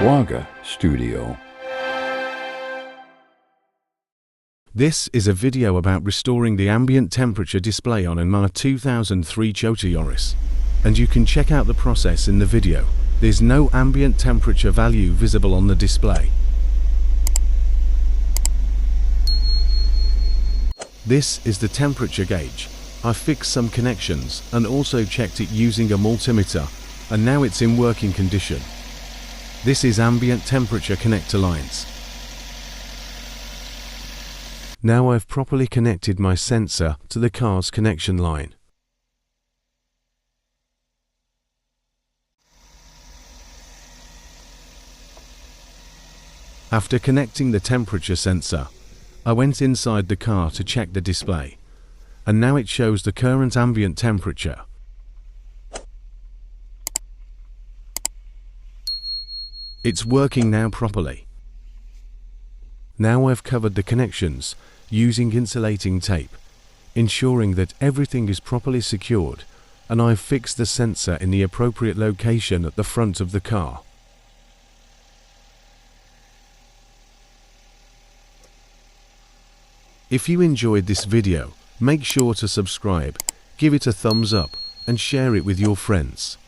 Waga Studio. This is a video about restoring the ambient temperature display on my 2003 Toyota Yaris. And you can check out the process in the video. There's no ambient temperature value visible on the display. This is the temperature gauge. I fixed some connections and also checked it using a multimeter, and now it's in working condition. This is ambient temperature connector lines. Now I've properly connected my sensor to the car's connection line. After connecting the temperature sensor, I went inside the car to check the display, and now it shows the current ambient temperature. It's working now properly. Now I've covered the connections using insulating tape, ensuring that everything is properly secured, and I've fixed the sensor in the appropriate location at the front of the car. If you enjoyed this video, make sure to subscribe, give it a thumbs up, and share it with your friends.